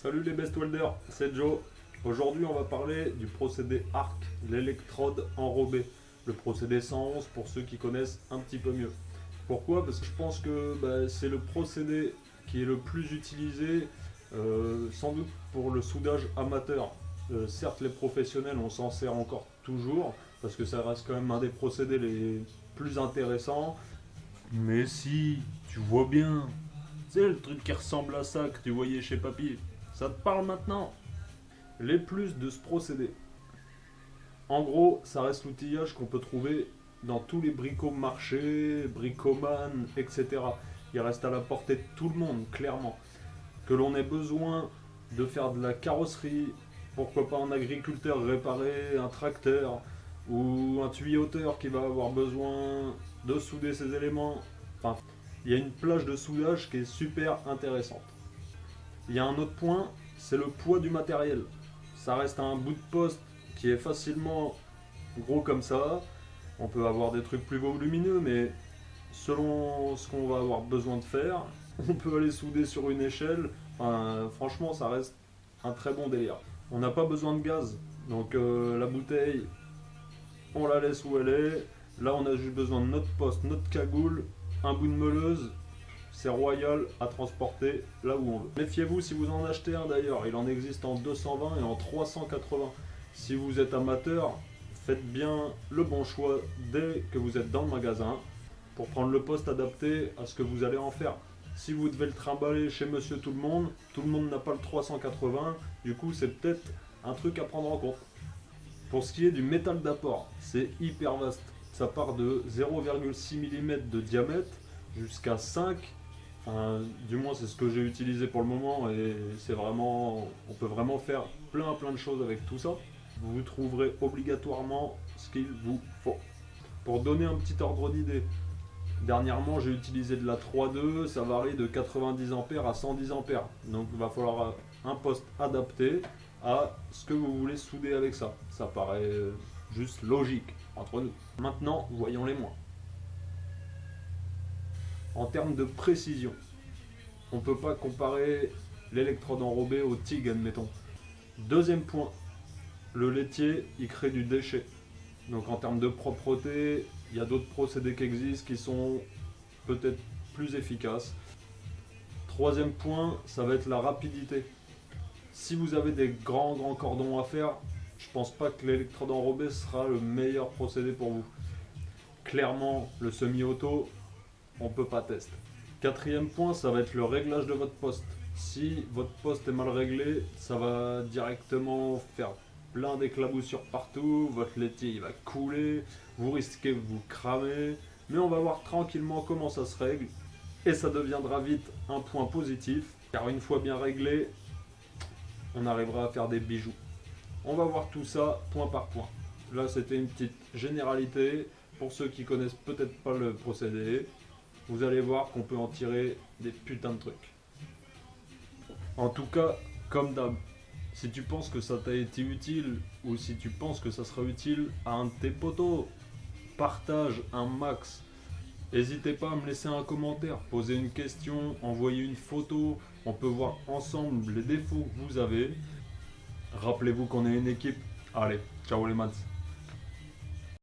Salut les best welders, c'est Joe. Aujourd'hui on va parler du procédé ARC, l'électrode enrobée. Le procédé 111 pour ceux qui connaissent un petit peu mieux. Pourquoi? Parce que je pense que c'est le procédé qui est le plus utilisé, sans doute pour le soudage amateur. Certes les professionnels on s'en sert encore toujours, parce que ça reste quand même un des procédés les plus intéressants. Mais si tu vois bien, c'est le truc qui ressemble à ça que tu voyais chez Papy. Ça te parle maintenant? Les plus de ce procédé. En gros, ça reste l'outillage qu'on peut trouver dans tous les bricomarchés, bricoman, etc. Il reste à la portée de tout le monde, clairement. Que l'on ait besoin de faire de la carrosserie, pourquoi pas un agriculteur réparer un tracteur, ou un tuyauteur qui va avoir besoin de souder ses éléments. Enfin, il y a une plage de soudage qui est super intéressante. Il y a un autre point, c'est le poids du matériel. Ça reste un bout de poste qui est facilement gros comme ça. On peut avoir des trucs plus volumineux, mais selon ce qu'on va avoir besoin de faire, on peut aller souder sur une échelle. Enfin, franchement, ça reste un très bon délire. On n'a pas besoin de gaz, donc la bouteille, on la laisse où elle est. Là, on a juste besoin de notre poste, notre cagoule, un bout de meuleuse. C'est royal à transporter là où on veut. Méfiez-vous si vous en achetez un d'ailleurs, il en existe en 220 et en 380. Si vous êtes amateur, faites bien le bon choix dès que vous êtes dans le magasin pour prendre le poste adapté à ce que vous allez en faire. Si vous devez le trimballer chez monsieur tout le monde n'a pas le 380, du coup c'est peut-être un truc à prendre en compte. Pour ce qui est du métal d'apport, c'est hyper vaste. Ça part de 0,6 mm de diamètre jusqu'à 5. Enfin, du moins c'est ce que j'ai utilisé pour le moment et c'est vraiment, on peut vraiment faire plein de choses avec tout ça. Vous trouverez obligatoirement ce qu'il vous faut. Pour donner un petit ordre d'idée, dernièrement j'ai utilisé de la 3.2, ça varie de 90 A à 110 A. Donc il va falloir un poste adapté à ce que vous voulez souder avec ça. Ça paraît juste logique entre nous. Maintenant, voyons les moins. En termes de précision, on ne peut pas comparer l'électrode enrobée au TIG, admettons. Deuxième point, le laitier, il crée du déchet. Donc en termes de propreté, il y a d'autres procédés qui existent qui sont peut-être plus efficaces. Troisième point, ça va être la rapidité. Si vous avez des grands cordons à faire, je pense pas que l'électrode enrobée sera le meilleur procédé pour vous. Clairement, le semi-auto, on peut pas tester. Quatrième point, ça va être le réglage de votre poste. Si votre poste est mal réglé, ça va directement faire plein d'éclaboussures partout, votre laitier il va couler, vous risquez de vous cramer, mais on va voir tranquillement comment ça se règle et ça deviendra vite un point positif, car une fois bien réglé, on arrivera à faire des bijoux. On va voir tout ça point par point. Là c'était une petite généralité pour ceux qui connaissent peut-être pas le procédé. Vous allez voir qu'on peut en tirer des putains de trucs. En tout cas, comme d'hab, si tu penses que ça t'a été utile ou si tu penses que ça sera utile à un de tes potos, partage un max. N'hésitez pas à me laisser un commentaire, poser une question, envoyer une photo. On peut voir ensemble les défauts que vous avez. Rappelez-vous qu'on est une équipe. Allez, ciao les maths.